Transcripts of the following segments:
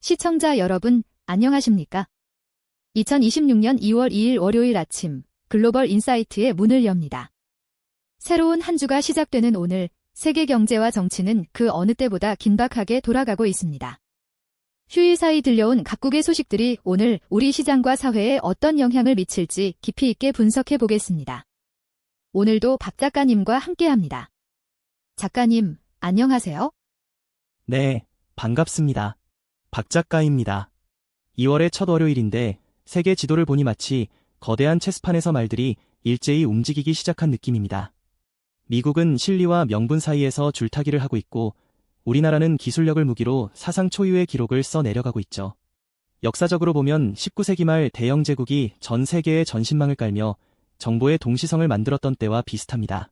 시청자 여러분, 안녕하십니까? 2026년 2월 2일 월요일 아침, 글로벌 인사이트의 문을 엽니다. 새로운 한 주가 시작되는 오늘, 세계 경제와 정치는 그 어느 때보다 긴박하게 돌아가고 있습니다. 휴일 사이 들려온 각국의 소식들이 오늘 우리 시장과 사회에 어떤 영향을 미칠지 깊이 있게 분석해 보겠습니다. 오늘도 박 작가님과 함께합니다. 작가님, 안녕하세요. 네, 반갑습니다. 박 작가입니다. 2월의 첫 월요일인데 세계 지도를 보니 마치 거대한 체스판에서 말들이 일제히 움직이기 시작한 느낌입니다. 미국은 실리와 명분 사이에서 줄타기를 하고 있고 우리나라는 기술력을 무기로 사상 초유의 기록을 써 내려가고 있죠. 역사적으로 보면 19세기 말 대영 제국이 전 세계의 전신망을 깔며 정보의 동시성을 만들었던 때와 비슷합니다.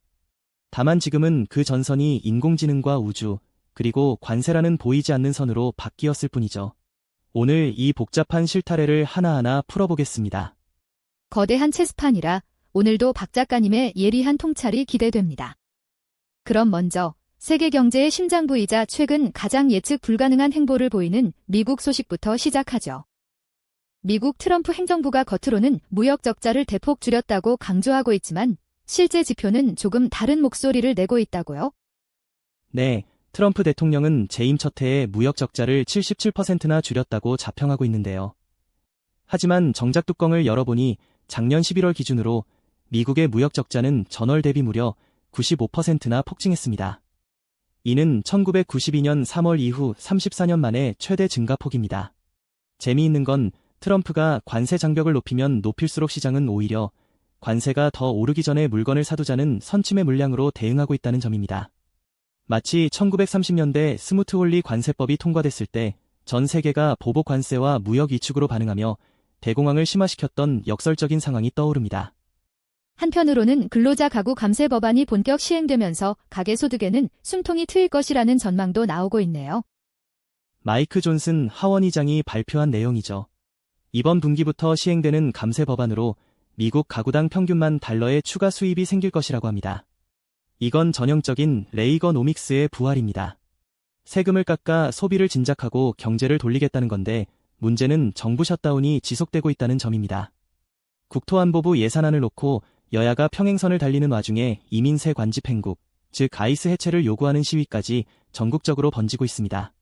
다만 지금은 그 전선이 인공지능과 우주, 그리고 관세라는 보이지 않는 선으로 바뀌었을 뿐이죠. 오늘 이 복잡한 실타래를 하나하나 풀어보겠습니다. 거대한 체스판이라 오늘도 박 작가님의 예리한 통찰이 기대됩니다. 그럼 먼저 세계 경제의 심장부이자 최근 가장 예측 불가능한 행보를 보이는 미국 소식부터 시작하죠. 미국 트럼프 행정부가 겉으로는 무역 적자를 대폭 줄였다고 강조하고 있지만 실제 지표는 조금 다른 목소리를 내고 있다고요? 네, 트럼프 대통령은 재임 첫 해에 무역 적자를 77%나 줄였다고 자평하고 있는데요. 하지만 정작 뚜껑을 열어보니 작년 11월 기준으로 미국의 무역 적자는 전월 대비 무려 95%나 폭증했습니다. 이는 1992년 3월 이후 34년 만에 최대 증가폭입니다. 재미있는 건 트럼프가 관세 장벽을 높이면 높일수록 시장은 오히려 관세가 더 오르기 전에 물건을 사두자는 선침의 물량으로 대응하고 있다는 점입니다. 마치 1930년대 스무트홀리 관세법이 통과됐을 때 전 세계가 보복 관세와 무역 위축으로 반응하며 대공황을 심화시켰던 역설적인 상황이 떠오릅니다. 한편으로는 근로자 가구 감세 법안이 본격 시행되면서 가계소득에는 숨통이 트일 것이라는 전망도 나오고 있네요. 마이크 존슨 하원의장이 발표한 내용이죠. 이번 분기부터 시행되는 감세 법안으로 미국 가구당 평균만 달러의 추가 수입이 생길 것이라고 합니다. 이건 전형적인 레이거노믹스의 부활입니다. 세금을 깎아 소비를 진작하고 경제를 돌리겠다는 건데 문제는 정부 셧다운이 지속되고 있다는 점입니다. 국토안보부 예산안을 놓고 여야가 평행선을 달리는 와중에 이민세 관집 행국, 즉 아이스 해체를 요구하는 시위까지 전국적으로 번지고 있습니다.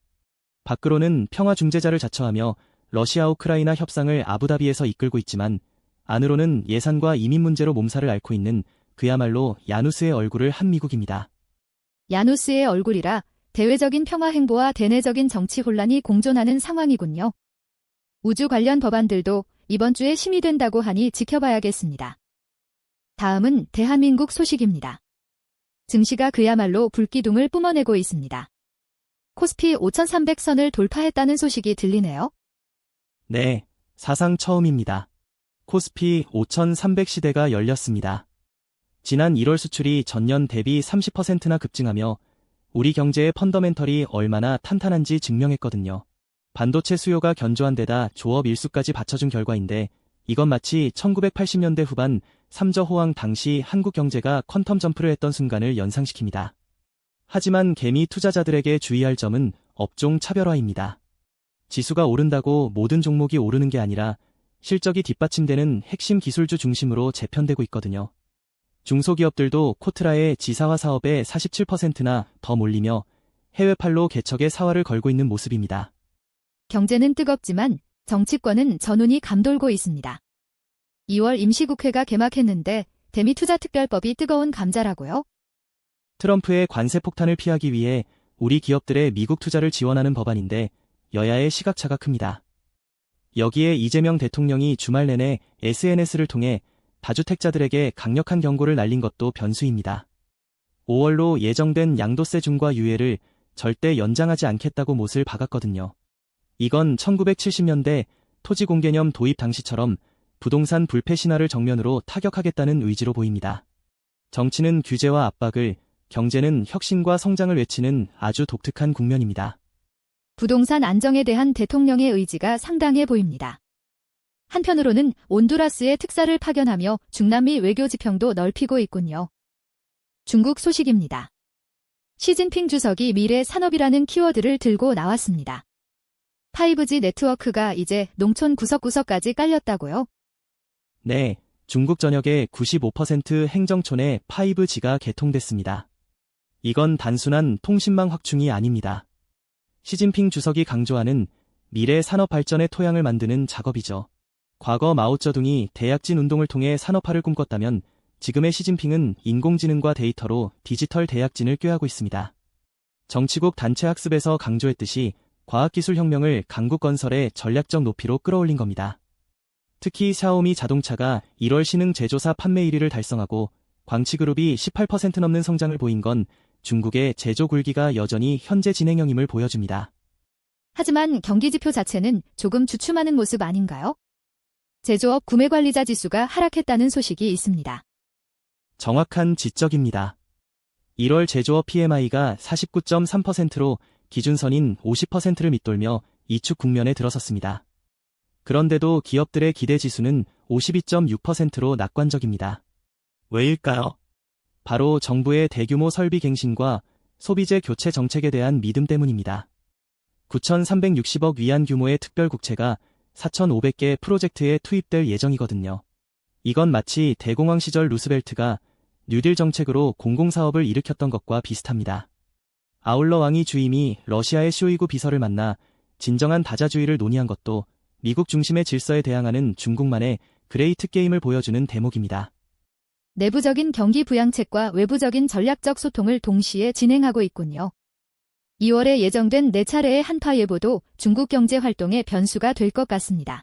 밖으로는 평화 중재자를 자처하며 러시아 우크라이나 협상을 아부다비에서 이끌고 있지만 안으로는 예산과 이민 문제로 몸살을 앓고 있는 그야말로 야누스의 얼굴을 한 미국입니다. 야누스의 얼굴이라 대외적인 평화 행보와 대내적인 정치 혼란이 공존하는 상황이군요. 우주 관련 법안들도 이번 주에 심의된다고 하니 지켜봐야겠습니다. 다음은 대한민국 소식입니다. 증시가 그야말로 불기둥을 뿜어내고 있습니다. 코스피 5,300선을 돌파했다는 소식이 들리네요. 네, 사상 처음입니다. 코스피 5,300시대가 열렸습니다. 지난 1월 수출이 전년 대비 30%나 급증하며 우리 경제의 펀더멘털이 얼마나 탄탄한지 증명했거든요. 반도체 수요가 견조한 데다 조업 일수까지 받쳐준 결과인데 이건 마치 1980년대 후반 3저 호황 당시 한국 경제가 퀀텀 점프를 했던 순간을 연상시킵니다. 하지만 개미 투자자들에게 주의할 점은 업종 차별화입니다. 지수가 오른다고 모든 종목이 오르는 게 아니라 실적이 뒷받침되는 핵심 기술주 중심으로 재편되고 있거든요. 중소기업들도 코트라의 지사화 사업에 47%나 더 몰리며 해외팔로 개척에 사활을 걸고 있는 모습입니다. 경제는 뜨겁지만 정치권은 전운이 감돌고 있습니다. 2월 임시국회가 개막했는데 대미투자특별법이 뜨거운 감자라고요? 트럼프의 관세 폭탄을 피하기 위해 우리 기업들의 미국 투자를 지원하는 법안인데 여야의 시각차가 큽니다. 여기에 이재명 대통령이 주말 내내 SNS를 통해 다주택자들에게 강력한 경고를 날린 것도 변수입니다. 5월로 예정된 양도세 중과 유예를 절대 연장하지 않겠다고 못을 박았거든요. 이건 1970년대 토지공개념 도입 당시처럼 부동산 불패 신화를 정면으로 타격하겠다는 의지로 보입니다. 정치는 규제와 압박을, 경제는 혁신과 성장을 외치는 아주 독특한 국면입니다. 부동산 안정에 대한 대통령의 의지가 상당해 보입니다. 한편으로는 온두라스의 특사를 파견하며 중남미 외교 지평도 넓히고 있군요. 중국 소식입니다. 시진핑 주석이 미래 산업이라는 키워드를 들고 나왔습니다. 5G 네트워크가 이제 농촌 구석구석까지 깔렸다고요? 네, 중국 전역의 95% 행정촌에 5G가 개통됐습니다. 이건 단순한 통신망 확충이 아닙니다. 시진핑 주석이 강조하는 미래 산업 발전의 토양을 만드는 작업이죠. 과거 마오쩌둥이 대약진 운동을 통해 산업화를 꿈꿨다면 지금의 시진핑은 인공지능과 데이터로 디지털 대약진을 꾀하고 있습니다. 정치국 단체 학습에서 강조했듯이 과학기술 혁명을 강국 건설의 전략적 높이로 끌어올린 겁니다. 특히 샤오미 자동차가 1월 신흥 제조사 판매 1위를 달성하고 광치그룹이 18% 넘는 성장을 보인 건 중국의 제조 굴기가 여전히 현재 진행형임을 보여줍니다. 하지만 경기지표 자체는 조금 주춤하는 모습 아닌가요? 제조업 구매관리자 지수가 하락했다는 소식이 있습니다. 정확한 지적입니다. 1월 제조업 PMI가 49.3%로 기준선인 50%를 밑돌며 이축 국면에 들어섰습니다. 그런데도 기업들의 기대 지수는 52.6%로 낙관적입니다. 왜일까요? 바로 정부의 대규모 설비 갱신과 소비재 교체 정책에 대한 믿음 때문입니다. 9,360억 위안 규모의 특별국채가 4,500개 프로젝트에 투입될 예정이거든요. 이건 마치 대공황 시절 루스벨트가 뉴딜 정책으로 공공사업을 일으켰던 것과 비슷합니다. 아울러 왕이 주임이 러시아의 쇼이구 비서를 만나 진정한 다자주의를 논의한 것도 미국 중심의 질서에 대항하는 중국만의 그레이트 게임을 보여주는 대목입니다. 내부적인 경기 부양책과 외부적인 전략적 소통을 동시에 진행하고 있군요. 2월에 예정된 4차례의 한파 예보도 중국 경제 활동의 변수가 될 것 같습니다.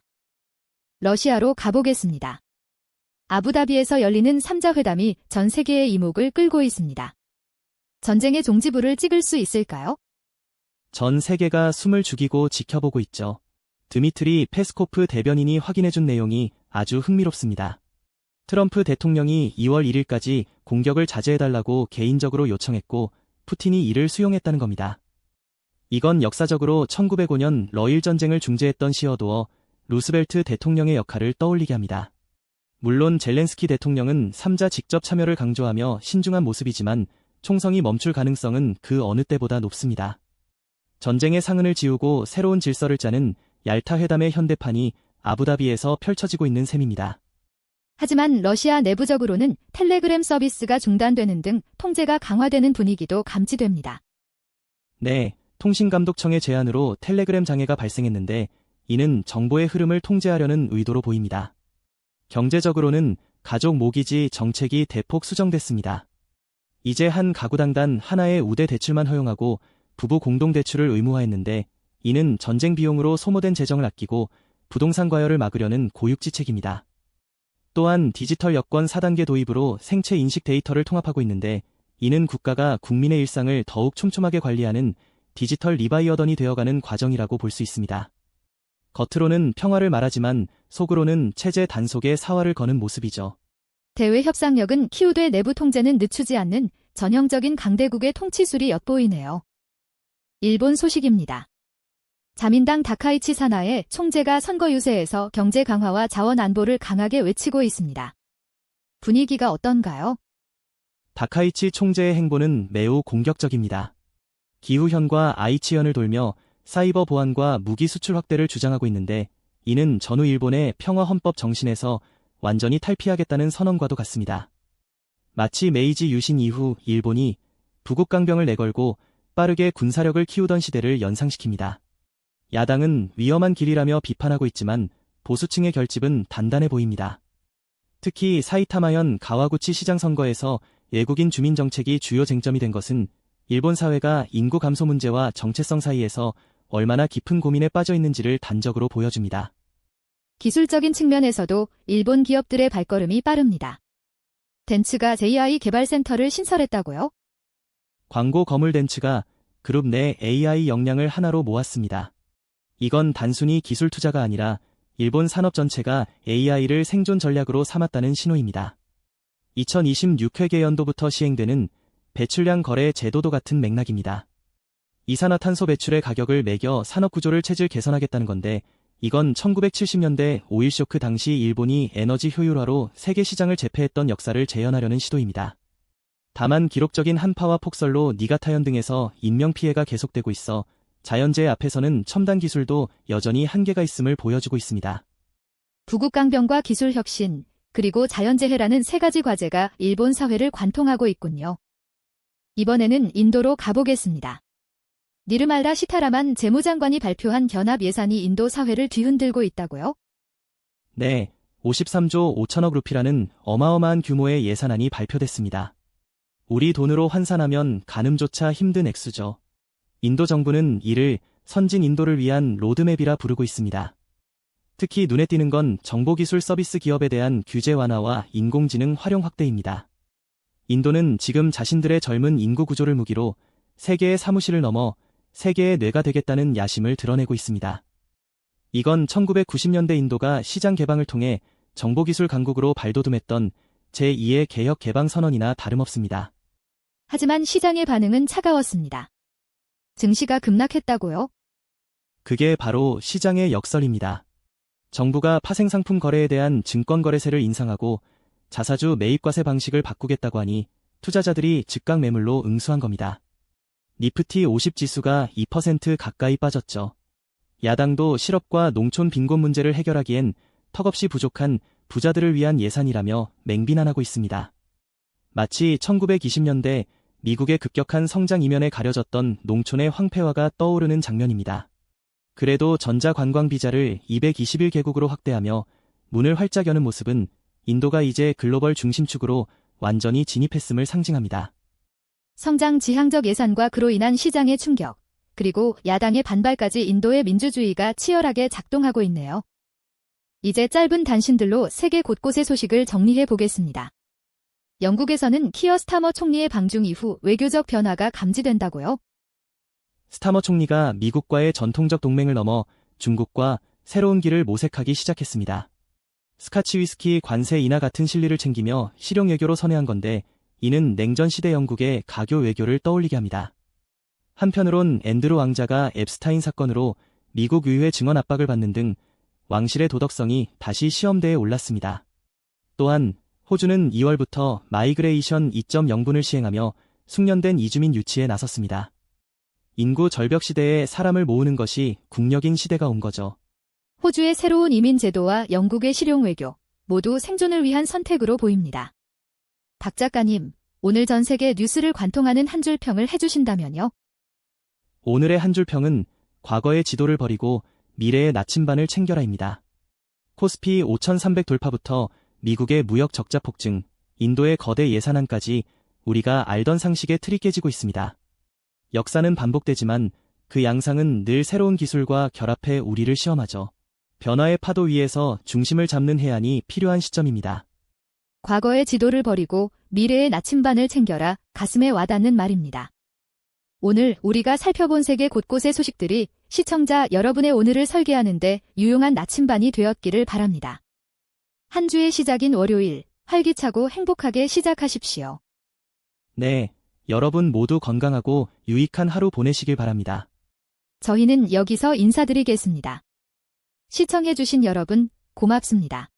러시아로 가보겠습니다. 아부다비에서 열리는 3자 회담이 전 세계의 이목을 끌고 있습니다. 전쟁의 종지부를 찍을 수 있을까요? 전 세계가 숨을 죽이고 지켜보고 있죠. 드미트리 페스코프 대변인이 확인해준 내용이 아주 흥미롭습니다. 트럼프 대통령이 2월 1일까지 공격을 자제해달라고 개인적으로 요청했고 푸틴이 이를 수용했다는 겁니다. 이건 역사적으로 1905년 러일 전쟁을 중재했던 시어도어 루스벨트 대통령의 역할을 떠올리게 합니다. 물론 젤렌스키 대통령은 3자 직접 참여를 강조하며 신중한 모습이지만 총성이 멈출 가능성은 그 어느 때보다 높습니다. 전쟁의 상흔을 지우고 새로운 질서를 짜는 얄타 회담의 현대판이 아부다비에서 펼쳐지고 있는 셈입니다. 하지만 러시아 내부적으로는 텔레그램 서비스가 중단되는 등 통제가 강화되는 분위기도 감지됩니다. 네, 통신감독청의 제안으로 텔레그램 장애가 발생했는데 이는 정보의 흐름을 통제하려는 의도로 보입니다. 경제적으로는 가족 모기지 정책이 대폭 수정됐습니다. 이제 한 가구당단 하나의 우대 대출만 허용하고 부부 공동대출을 의무화했는데 이는 전쟁 비용으로 소모된 재정을 아끼고 부동산 과열을 막으려는 고육지책입니다. 또한 디지털 여권 4단계 도입으로 생체 인식 데이터를 통합하고 있는데 이는 국가가 국민의 일상을 더욱 촘촘하게 관리하는 디지털 리바이어던이 되어가는 과정이라고 볼 수 있습니다. 겉으로는 평화를 말하지만 속으로는 체제 단속에 사활을 거는 모습이죠. 대외 협상력은 키우되 내부 통제는 늦추지 않는 전형적인 강대국의 통치술이 엿보이네요. 일본 소식입니다. 자민당 다카이치 사나의 총재가 선거 유세에서 경제 강화와 자원 안보를 강하게 외치고 있습니다. 분위기가 어떤가요? 다카이치 총재의 행보는 매우 공격적입니다. 기후현과 아이치현을 돌며 사이버 보안과 무기 수출 확대를 주장하고 있는데 이는 전후 일본의 평화헌법 정신에서 완전히 탈피하겠다는 선언과도 같습니다. 마치 메이지 유신 이후 일본이 부국강병을 내걸고 빠르게 군사력을 키우던 시대를 연상시킵니다. 야당은 위험한 길이라며 비판하고 있지만 보수층의 결집은 단단해 보입니다. 특히 사이타마현 가와구치 시장 선거에서 외국인 주민 정책이 주요 쟁점이 된 것은 일본 사회가 인구 감소 문제와 정체성 사이에서 얼마나 깊은 고민에 빠져 있는지를 단적으로 보여줍니다. 기술적인 측면에서도 일본 기업들의 발걸음이 빠릅니다. 덴츠가 JI 개발센터를 신설했다고요? 광고 거물 덴츠가 그룹 내 AI 역량을 하나로 모았습니다. 이건 단순히 기술 투자가 아니라 일본 산업 전체가 AI를 생존 전략으로 삼았다는 신호입니다. 2026회계연도부터 시행되는 배출량 거래 제도도 같은 맥락입니다. 이산화탄소 배출의 가격을 매겨 산업구조를 체질 개선하겠다는 건데 이건 1970년대 오일 쇼크 당시 일본이 에너지 효율화로 세계 시장을 제패했던 역사를 재현하려는 시도입니다. 다만 기록적인 한파와 폭설로 니가타현 등에서 인명피해가 계속되고 있어 자연재해 앞에서는 첨단 기술도 여전히 한계가 있음을 보여주고 있습니다. 부국강병과 기술혁신, 그리고 자연재해라는 세 가지 과제가 일본 사회를 관통하고 있군요. 이번에는 인도로 가보겠습니다. 니르말라 시타라만 재무장관이 발표한 견합 예산이 인도 사회를 뒤흔들고 있다고요? 네, 53조 5천억 루피라는 어마어마한 규모의 예산안이 발표됐습니다. 우리 돈으로 환산하면 가늠조차 힘든 액수죠. 인도 정부는 이를 선진 인도를 위한 로드맵이라 부르고 있습니다. 특히 눈에 띄는 건 정보기술 서비스 기업에 대한 규제 완화와 인공지능 활용 확대입니다. 인도는 지금 자신들의 젊은 인구 구조를 무기로 세계의 사무실을 넘어 세계의 뇌가 되겠다는 야심을 드러내고 있습니다. 이건 1990년대 인도가 시장 개방을 통해 정보기술 강국으로 발돋움했던 제2의 개혁 개방 선언이나 다름없습니다. 하지만 시장의 반응은 차가웠습니다. 증시가 급락했다고요? 그게 바로 시장의 역설입니다. 정부가 파생상품 거래에 대한 증권거래세를 인상하고 자사주 매입과세 방식을 바꾸겠다고 하니 투자자들이 즉각 매물로 응수한 겁니다. 니프티 50 지수가 2% 가까이 빠졌죠. 야당도 실업과 농촌 빈곤 문제를 해결하기엔 턱없이 부족한 부자들을 위한 예산이라며 맹비난하고 있습니다. 마치 1920년대 미국의 급격한 성장 이면에 가려졌던 농촌의 황폐화가 떠오르는 장면입니다. 그래도 전자관광 비자를 221개국으로 확대하며 문을 활짝 여는 모습은 인도가 이제 글로벌 중심축으로 완전히 진입했음을 상징합니다. 성장 지향적 예산과 그로 인한 시장의 충격, 그리고 야당의 반발까지 인도의 민주주의가 치열하게 작동하고 있네요. 이제 짧은 단신들로 세계 곳곳의 소식을 정리해 보겠습니다. 영국에서는 키어 스타머 총리의 방중 이후 외교적 변화가 감지된다고요? 스타머 총리가 미국과의 전통적 동맹을 넘어 중국과 새로운 길을 모색하기 시작했습니다. 스카치 위스키 관세 인하 같은 실리를 챙기며 실용 외교로 선회한 건데 이는 냉전 시대 영국의 가교 외교를 떠올리게 합니다. 한편으론 앤드루 왕자가 앱스타인 사건으로 미국 의회 증언 압박을 받는 등 왕실의 도덕성이 다시 시험대에 올랐습니다. 또한 호주는 2월부터 마이그레이션 2.0분을 시행하며 숙련된 이주민 유치에 나섰습니다. 인구 절벽 시대에 사람을 모으는 것이 국력인 시대가 온 거죠. 호주의 새로운 이민 제도와 영국의 실용 외교, 모두 생존을 위한 선택으로 보입니다. 박 작가님, 오늘 전 세계 뉴스를 관통하는 한 줄 평을 해주신다면요? 오늘의 한 줄 평은 과거의 지도를 버리고 미래의 나침반을 챙겨라입니다. 코스피 5300 돌파부터 미국의 무역 적자 폭증, 인도의 거대 예산안까지 우리가 알던 상식의 틀이 깨지고 있습니다. 역사는 반복되지만 그 양상은 늘 새로운 기술과 결합해 우리를 시험하죠. 변화의 파도 위에서 중심을 잡는 해안이 필요한 시점입니다. 과거의 지도를 버리고 미래의 나침반을 챙겨라, 가슴에 와닿는 말입니다. 오늘 우리가 살펴본 세계 곳곳의 소식들이 시청자 여러분의 오늘을 설계하는데 유용한 나침반이 되었기를 바랍니다. 한 주의 시작인 월요일, 활기차고 행복하게 시작하십시오. 네, 여러분 모두 건강하고 유익한 하루 보내시길 바랍니다. 저희는 여기서 인사드리겠습니다. 시청해주신 여러분, 고맙습니다.